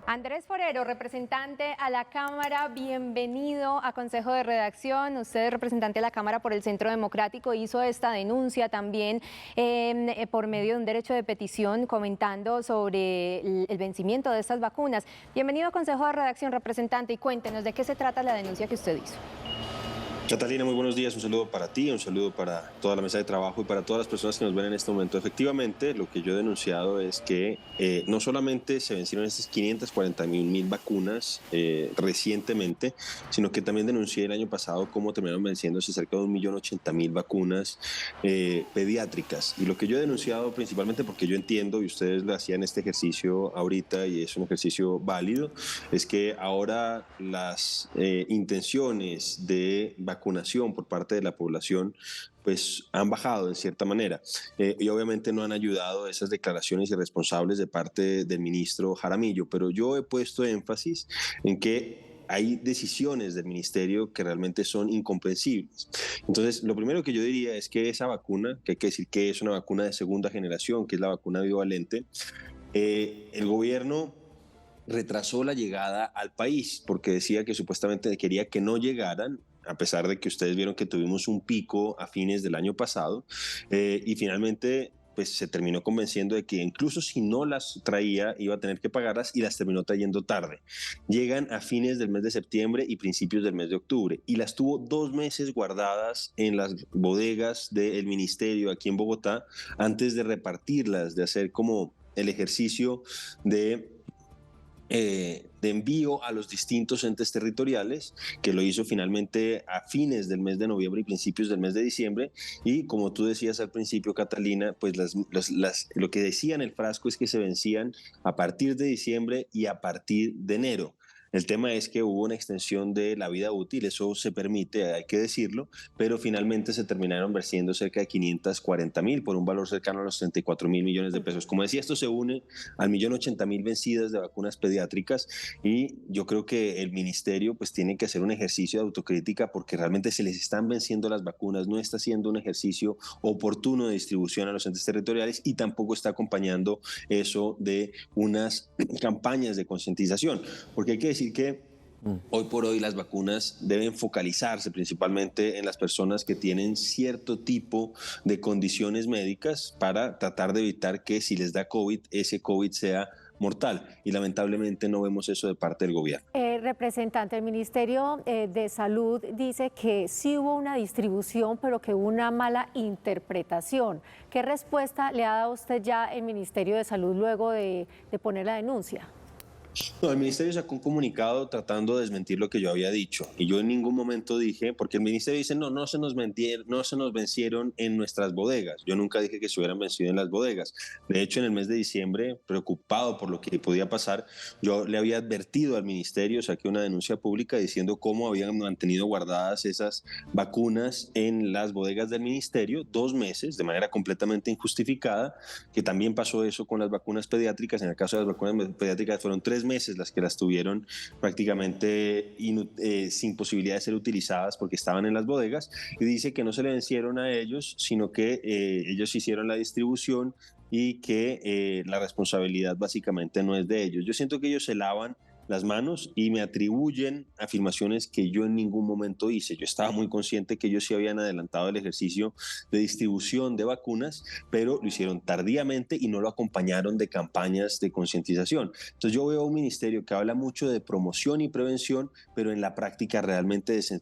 Andrés Forero, representante a la Cámara, bienvenido a Consejo de Redacción. Usted, representante de la Cámara por el Centro Democrático, hizo esta denuncia también por medio de un derecho de petición comentando sobre el vencimiento de estas vacunas. Bienvenido a Consejo de Redacción, representante, y cuéntenos de qué se trata la denuncia que usted hizo. Catalina, muy buenos días. Un saludo para ti, un saludo para toda la mesa de trabajo y para todas las personas que nos ven en este momento. Efectivamente, lo que yo he denunciado es que no solamente se vencieron estas 541.000 vacunas recientemente, sino que también denuncié el año pasado cómo terminaron venciéndose cerca de 1.080.000 vacunas pediátricas. Y lo que yo he denunciado principalmente, porque yo entiendo, y ustedes lo hacían este ejercicio ahorita y es un ejercicio válido, es que ahora las intenciones de vacunación por parte de la población pues han bajado de cierta manera y obviamente no han ayudado esas declaraciones irresponsables de parte del ministro Jaramillo, pero yo he puesto énfasis en que hay decisiones del ministerio que realmente son incomprensibles. Entonces, lo primero que yo diría es que esa vacuna, que hay que decir que es una vacuna de segunda generación, que es la vacuna bivalente, el gobierno retrasó la llegada al país porque decía que supuestamente quería que no llegaran, a pesar de que ustedes vieron que tuvimos un pico a fines del año pasado, y finalmente pues se terminó convenciendo de que incluso si no las traía iba a tener que pagarlas y las terminó trayendo tarde. Llegan a fines del mes de septiembre y principios del mes de octubre y las tuvo 2 meses guardadas en las bodegas del ministerio aquí en Bogotá antes de repartirlas, de hacer como el ejercicio de envío a los distintos entes territoriales, que lo hizo finalmente a fines del mes de noviembre y principios del mes de diciembre. Y como tú decías al principio, Catalina, pues lo que decía en el frasco es que se vencían a partir de diciembre y a partir de enero. El tema es que hubo una extensión de la vida útil, eso se permite, hay que decirlo, pero finalmente se terminaron venciendo cerca de 540.000 por un valor cercano a los 34.000 millones de pesos. Como decía, esto se une al 1.080.000 vencidas de vacunas pediátricas y yo creo que el ministerio pues tiene que hacer un ejercicio de autocrítica porque realmente se les están venciendo las vacunas, no está haciendo un ejercicio oportuno de distribución a los entes territoriales y tampoco está acompañando eso de unas campañas de concientización, porque hay que decir que hoy por hoy las vacunas deben focalizarse principalmente en las personas que tienen cierto tipo de condiciones médicas para tratar de evitar que si les da COVID, ese COVID sea mortal. Y lamentablemente no vemos eso de parte del gobierno. Representante, el Ministerio de Salud dice que sí hubo una distribución, pero que hubo una mala interpretación. ¿Qué respuesta le ha dado usted ya el Ministerio de Salud luego de poner la denuncia? No, el ministerio sacó un comunicado tratando de desmentir lo que yo había dicho. Y yo en ningún momento dije, porque el ministerio dice, no se nos vencieron en nuestras bodegas. Yo nunca dije que se hubieran vencido en las bodegas. De hecho, en el mes de diciembre, preocupado por lo que podía pasar, yo le había advertido al ministerio, saqué una denuncia pública diciendo cómo habían mantenido guardadas esas vacunas en las bodegas del ministerio 2 meses, de manera completamente injustificada, que también pasó eso con las vacunas pediátricas. En el caso de las vacunas pediátricas fueron 3 meses las que las tuvieron prácticamente sin posibilidad de ser utilizadas porque estaban en las bodegas, y dice que no se le vencieron a ellos, sino que ellos hicieron la distribución y que la responsabilidad básicamente no es de ellos. Yo siento que ellos se lavan las manos y me atribuyen afirmaciones que yo en ningún momento hice. Yo estaba muy consciente que ellos sí habían adelantado el ejercicio de distribución de vacunas, pero lo hicieron tardíamente y no lo acompañaron de campañas de concientización. Entonces yo veo un ministerio que habla mucho de promoción y prevención, pero en la práctica realmente se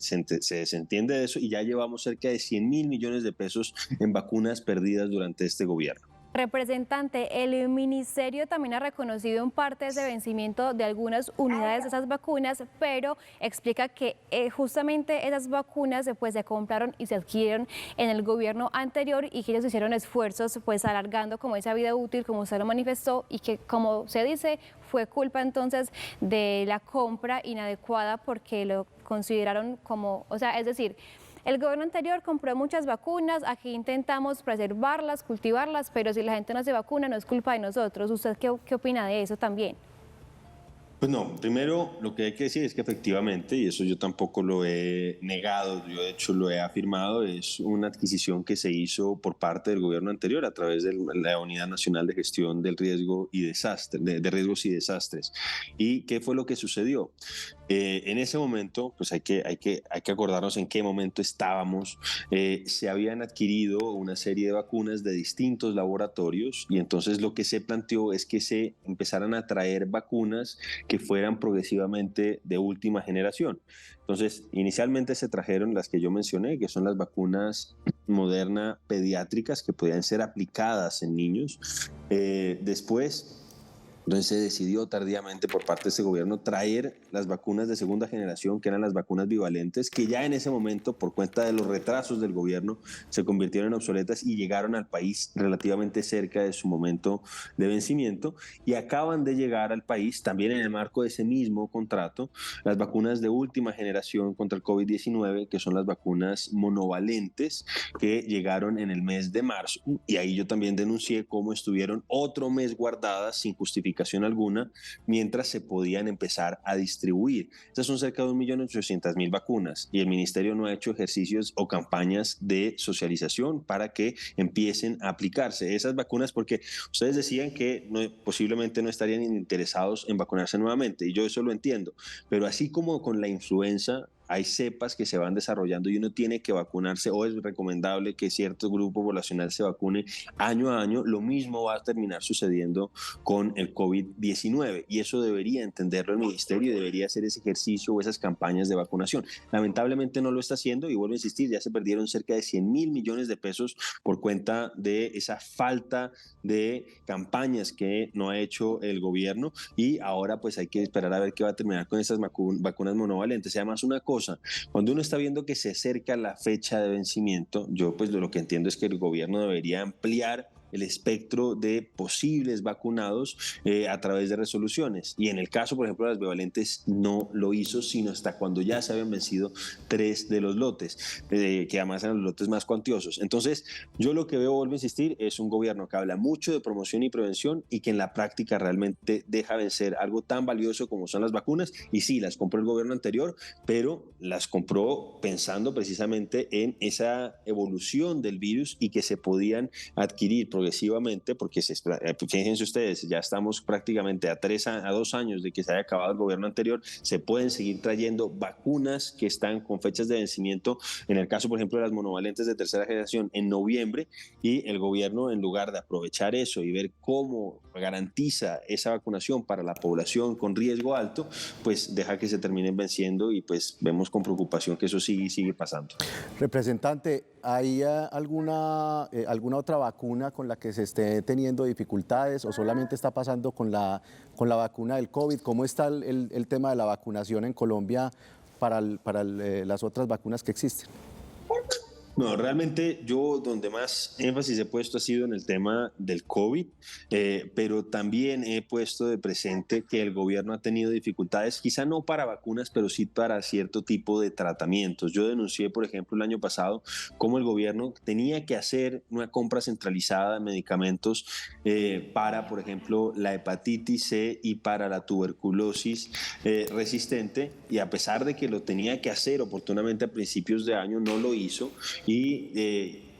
desentiende de eso y ya llevamos cerca de 100.000 millones de pesos en vacunas perdidas durante este gobierno. Representante, el ministerio también ha reconocido en parte ese vencimiento de algunas unidades de esas vacunas, pero explica que justamente esas vacunas pues, se compraron y se adquirieron en el gobierno anterior y que ellos hicieron esfuerzos pues alargando como esa vida útil, como usted lo manifestó, y que como se dice fue culpa entonces de la compra inadecuada porque lo consideraron como, o sea, es decir, el gobierno anterior compró muchas vacunas, aquí intentamos preservarlas, cultivarlas, pero si la gente no se vacuna no es culpa de nosotros. ¿Usted qué opina de eso también? Pues no, primero lo que hay que decir es que efectivamente, y eso yo tampoco lo he negado, yo de hecho lo he afirmado, es una adquisición que se hizo por parte del gobierno anterior a través de la Unidad Nacional de Gestión del Riesgo y Desastre, de Riesgos y Desastres. ¿Y qué fue lo que sucedió? En ese momento, pues hay que acordarnos en qué momento estábamos. Se habían adquirido una serie de vacunas de distintos laboratorios y entonces lo que se planteó es que se empezaran a traer vacunas que fueran progresivamente de última generación. Entonces, inicialmente se trajeron las que yo mencioné, que son las vacunas Moderna pediátricas que podían ser aplicadas en niños. Después, entonces se decidió tardíamente por parte de este gobierno traer las vacunas de segunda generación, que eran las vacunas bivalentes, que ya en ese momento, por cuenta de los retrasos del gobierno, se convirtieron en obsoletas y llegaron al país relativamente cerca de su momento de vencimiento. Y acaban de llegar al país, también en el marco de ese mismo contrato, las vacunas de última generación contra el COVID-19, que son las vacunas monovalentes, que llegaron en el mes de marzo. Y ahí yo también denuncié cómo estuvieron otro mes guardadas sin justificación alguna, mientras se podían empezar a distribuir. Estas son cerca de 1.800.000 vacunas y el ministerio no ha hecho ejercicios o campañas de socialización para que empiecen a aplicarse esas vacunas, porque ustedes decían que posiblemente no estarían interesados en vacunarse nuevamente, y yo eso lo entiendo, pero así como con la influenza, hay cepas que se van desarrollando y uno tiene que vacunarse, o es recomendable que cierto grupo poblacional se vacune año a año. Lo mismo va a terminar sucediendo con el COVID-19 y eso debería entenderlo el ministerio y debería hacer ese ejercicio o esas campañas de vacunación. Lamentablemente no lo está haciendo y vuelvo a insistir, ya se perdieron cerca de 100.000 millones de pesos por cuenta de esa falta de campañas que no ha hecho el gobierno, y ahora pues hay que esperar a ver qué va a terminar con esas vacunas monovalentes. Y además una cosa, cuando uno está viendo que se acerca la fecha de vencimiento, yo pues lo que entiendo es que el gobierno debería ampliar el espectro de posibles vacunados a través de resoluciones. Y en el caso, por ejemplo, de las bivalentes, no lo hizo, sino hasta cuando ya se habían vencido 3 de los lotes, que además eran los lotes más cuantiosos. Entonces, yo lo que veo, vuelvo a insistir, es un gobierno que habla mucho de promoción y prevención y que en la práctica realmente deja vencer algo tan valioso como son las vacunas. Y sí, las compró el gobierno anterior, pero las compró pensando precisamente en esa evolución del virus y que se podían adquirir progresivamente, porque fíjense ustedes, ya estamos prácticamente a 2 años de que se haya acabado el gobierno anterior, se pueden seguir trayendo vacunas que están con fechas de vencimiento, en el caso por ejemplo de las monovalentes de tercera generación en noviembre, y el gobierno, en lugar de aprovechar eso y ver cómo garantiza esa vacunación para la población con riesgo alto, pues deja que se terminen venciendo y pues vemos con preocupación que eso sigue pasando. Representante, ¿hay alguna otra vacuna con la que se esté teniendo dificultades o solamente está pasando con la vacuna del COVID? ¿Cómo está el tema de la vacunación en Colombia para las otras vacunas que existen? No, realmente yo donde más énfasis he puesto ha sido en el tema del COVID, pero también he puesto de presente que el gobierno ha tenido dificultades, quizá no para vacunas, pero sí para cierto tipo de tratamientos. Yo denuncié, por ejemplo, el año pasado cómo el gobierno tenía que hacer una compra centralizada de medicamentos para, por ejemplo, la hepatitis C y para la tuberculosis resistente, y a pesar de que lo tenía que hacer oportunamente a principios de año, no lo hizo. Y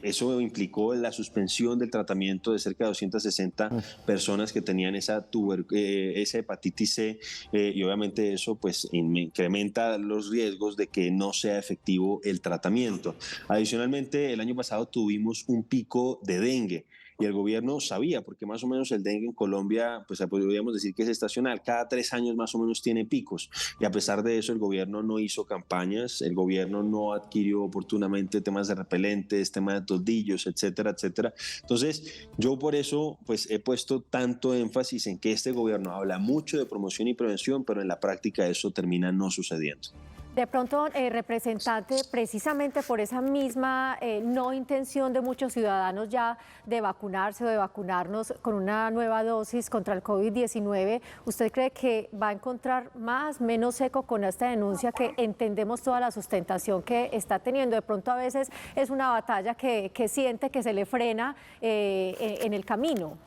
eso implicó la suspensión del tratamiento de cerca de 260 personas que tenían esa hepatitis C, y obviamente eso pues incrementa los riesgos de que no sea efectivo el tratamiento. Adicionalmente, el año pasado tuvimos un pico de dengue. Y el gobierno sabía, porque más o menos el dengue en Colombia, pues podríamos decir que es estacional, cada 3 años más o menos tiene picos. Y a pesar de eso, el gobierno no hizo campañas, el gobierno no adquirió oportunamente temas de repelentes, temas de tordillos, etcétera, etcétera. Entonces, yo por eso pues he puesto tanto énfasis en que este gobierno habla mucho de promoción y prevención, pero en la práctica eso termina no sucediendo. De pronto, representante, precisamente por esa misma no intención de muchos ciudadanos ya de vacunarse o de vacunarnos con una nueva dosis contra el COVID-19, ¿usted cree que va a encontrar menos eco con esta denuncia, que entendemos toda la sustentación que está teniendo? De pronto a veces es una batalla que siente que se le frena en el camino.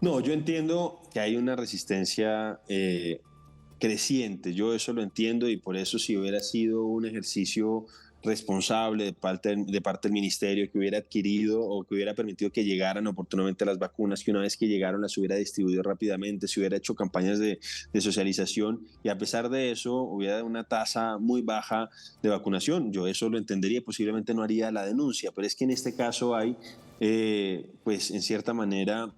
No, yo entiendo que hay una resistencia creciente, yo eso lo entiendo y por eso si hubiera sido un ejercicio responsable de parte del ministerio que hubiera adquirido o que hubiera permitido que llegaran oportunamente las vacunas, que una vez que llegaron las hubiera distribuido rápidamente, se hubiera hecho campañas de socialización y a pesar de eso hubiera una tasa muy baja de vacunación, yo eso lo entendería y posiblemente no haría la denuncia, pero es que en este caso hay, pues en cierta manera,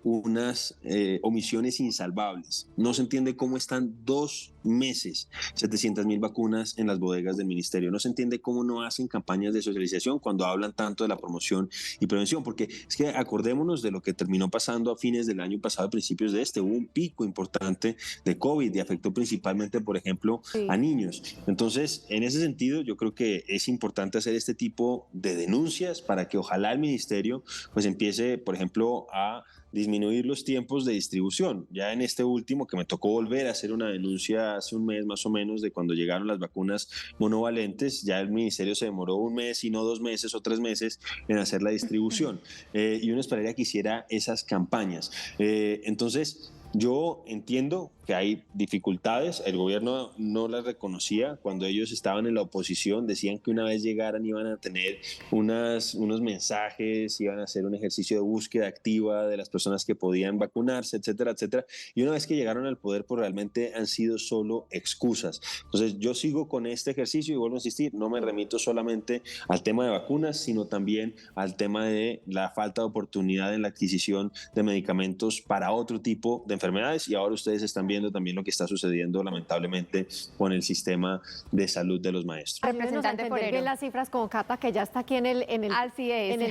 unas omisiones insalvables. No se entiende cómo están 2 meses 700.000 vacunas en las bodegas del ministerio. No se entiende cómo no hacen campañas de socialización cuando hablan tanto de la promoción y prevención, porque es que acordémonos de lo que terminó pasando a fines del año pasado, a principios de este. Hubo un pico importante de COVID y afectó principalmente, por ejemplo, a niños. Entonces, en ese sentido, yo creo que es importante hacer este tipo de denuncias para que ojalá el ministerio pues empiece, por ejemplo, a disminuir los tiempos de distribución. Ya en este último, que me tocó volver a hacer una denuncia hace un mes más o menos de cuando llegaron las vacunas monovalentes, ya el ministerio se demoró 1 mes y no 2 meses o 3 meses en hacer la distribución. Y uno esperaría que hiciera esas campañas. Entonces, yo entiendo que hay dificultades, el gobierno no las reconocía, cuando ellos estaban en la oposición decían que una vez llegaran iban a tener unos mensajes, iban a hacer un ejercicio de búsqueda activa de las personas que podían vacunarse, etcétera, etcétera, y una vez que llegaron al poder pues realmente han sido solo excusas. Entonces yo sigo con este ejercicio y vuelvo a insistir, no me remito solamente al tema de vacunas, sino también al tema de la falta de oportunidad en la adquisición de medicamentos para otro tipo de enfermedades y ahora ustedes están viendo también lo que está sucediendo lamentablemente con el sistema de salud de los maestros. Ayúdenos a entender bien las cifras con Cata, que ya está aquí en el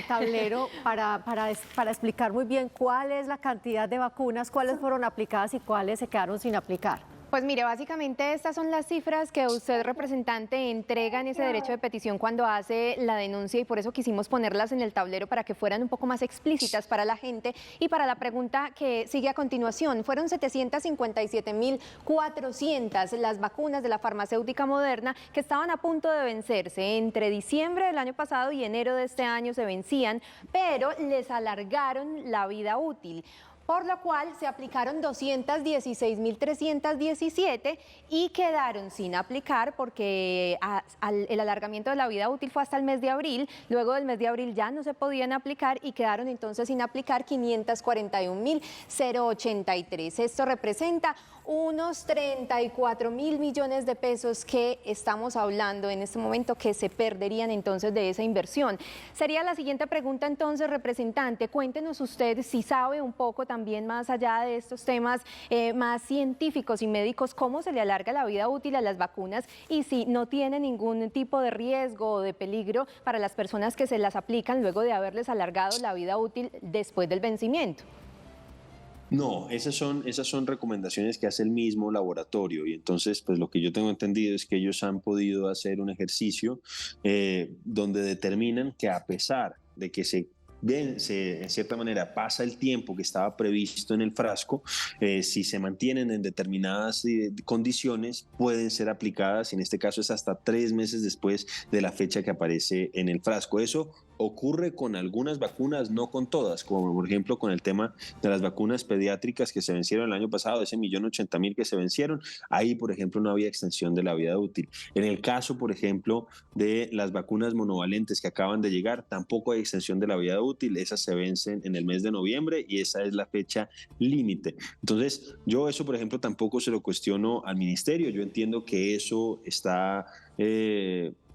tablero para explicar muy bien cuál es la cantidad de vacunas, cuáles fueron aplicadas y cuáles se quedaron sin aplicar. Pues mire, básicamente estas son las cifras que usted, representante, entrega en ese derecho de petición cuando hace la denuncia y por eso quisimos ponerlas en el tablero para que fueran un poco más explícitas para la gente y para la pregunta que sigue a continuación. Fueron 757.400 las vacunas de la farmacéutica Moderna que estaban a punto de vencerse. Entre diciembre del año pasado y enero de este año se vencían, pero les alargaron la vida útil, por lo cual se aplicaron 216.317 y quedaron sin aplicar porque el alargamiento de la vida útil fue hasta el mes de abril, luego del mes de abril ya no se podían aplicar y quedaron entonces sin aplicar 541.083. Esto representa unos 34.000 millones de pesos que estamos hablando en este momento que se perderían entonces de esa inversión. Sería la siguiente pregunta entonces, representante, cuéntenos usted si sabe un poco también más allá de estos temas más científicos y médicos, cómo se le alarga la vida útil a las vacunas y si no tiene ningún tipo de riesgo o de peligro para las personas que se las aplican luego de haberles alargado la vida útil después del vencimiento. No, esas son recomendaciones que hace el mismo laboratorio y entonces pues lo que yo tengo entendido es que ellos han podido hacer un ejercicio donde determinan que a pesar de que en cierta manera pasa el tiempo que estaba previsto en el frasco, si se mantienen en determinadas condiciones pueden ser aplicadas, y en este caso es hasta 3 meses después de la fecha que aparece en el frasco. Eso ocurre con algunas vacunas, no con todas, como por ejemplo con el tema de las vacunas pediátricas que se vencieron el año pasado, ese 1.080.000 que se vencieron, ahí por ejemplo no había extensión de la vida útil. En el caso por ejemplo de las vacunas monovalentes que acaban de llegar, tampoco hay extensión de la vida útil, esas se vencen en el mes de noviembre y esa es la fecha límite. Entonces yo eso por ejemplo tampoco se lo cuestiono al ministerio, yo entiendo que eso está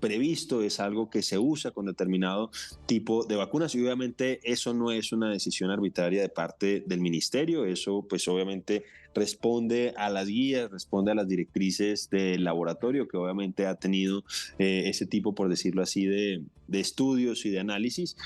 previsto, es algo que se usa con determinado tipo de vacunas y obviamente eso no es una decisión arbitraria de parte del ministerio, eso pues obviamente responde a las guías, responde a las directrices del laboratorio que obviamente ha tenido ese tipo, por decirlo así, de estudios y de análisis,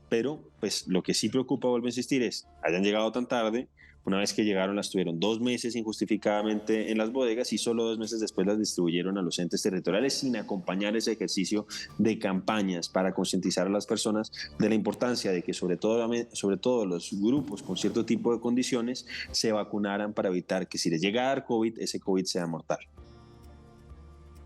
pero pues lo que sí preocupa, vuelvo a insistir, es hayan llegado tan tarde. Una vez que llegaron las tuvieron 2 meses injustificadamente en las bodegas y solo 2 meses después las distribuyeron a los entes territoriales sin acompañar ese ejercicio de campañas para concientizar a las personas de la importancia de que sobre todo los grupos con cierto tipo de condiciones se vacunaran para evitar que si les llega a dar COVID, ese COVID sea mortal.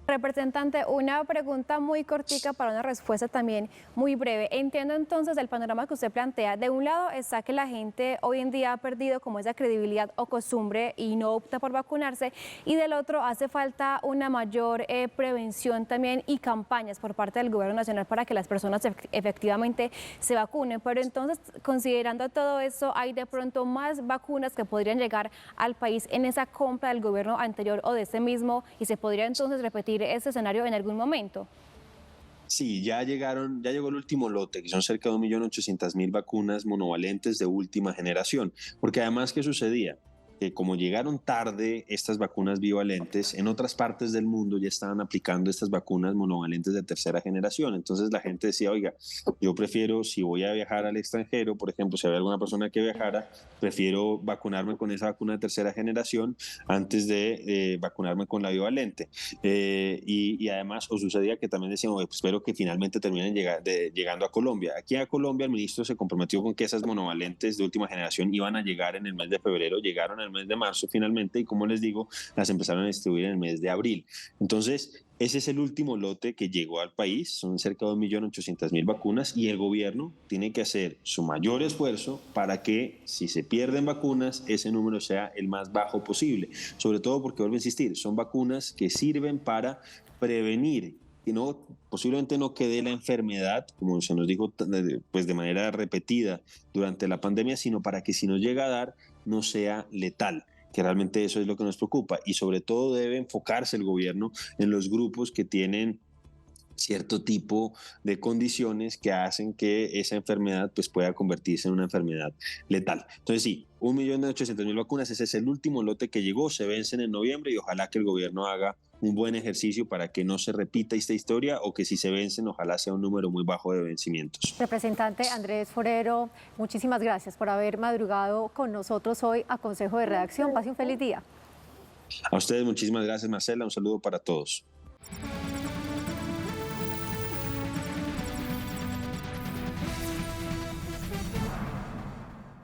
Representante, una pregunta muy cortica para una respuesta también muy breve. Entiendo entonces el panorama que usted plantea. De un lado está que la gente hoy en día ha perdido como esa credibilidad o costumbre y no opta por vacunarse, y del otro hace falta una mayor prevención también y campañas por parte del gobierno nacional para que las personas efectivamente se vacunen. Pero entonces, considerando todo eso, ¿hay de pronto más vacunas que podrían llegar al país en esa compra del gobierno anterior o de este mismo, y se podría entonces repetir ese escenario en algún momento? Sí, ya llegó el último lote, que son cerca de 1.800.000 vacunas monovalentes de última generación. Porque además, ¿qué sucedía? Que como llegaron tarde estas vacunas bivalentes, en otras partes del mundo ya estaban aplicando estas vacunas monovalentes de tercera generación. Entonces la gente decía, oiga, yo prefiero, si voy a viajar al extranjero, por ejemplo, si había alguna persona que viajara, prefiero vacunarme con esa vacuna de tercera generación antes de vacunarme con la bivalente. Y además, os sucedía que también decían, oye, pues espero que finalmente terminen llegando a Colombia. Aquí a Colombia el ministro se comprometió con que esas monovalentes de última generación iban a llegar en el mes de febrero, llegaron en el mes de marzo finalmente, y como les digo, las empezaron a distribuir en el mes de abril. Entonces, ese es el último lote que llegó al país, son cerca de 1.800.000 vacunas, y el gobierno tiene que hacer su mayor esfuerzo para que, si se pierden vacunas, ese número sea el más bajo posible. Sobre todo porque, vuelvo a insistir, son vacunas que sirven para prevenir y posiblemente no quede la enfermedad, como se nos dijo pues de manera repetida durante la pandemia, sino para que si nos llega a dar, no sea letal, que realmente eso es lo que nos preocupa. Y sobre todo debe enfocarse el gobierno en los grupos que tienen cierto tipo de condiciones que hacen que esa enfermedad pues pueda convertirse en una enfermedad letal. Entonces sí, 1.800.000 vacunas, ese es el último lote que llegó, se vencen en noviembre, y ojalá que el gobierno haga un buen ejercicio para que no se repita esta historia, o que si se vencen, ojalá sea un número muy bajo de vencimientos. Representante Andrés Forero, muchísimas gracias por haber madrugado con nosotros hoy a Consejo de Redacción. Pase un feliz día. A ustedes muchísimas gracias, Marcela, un saludo para todos.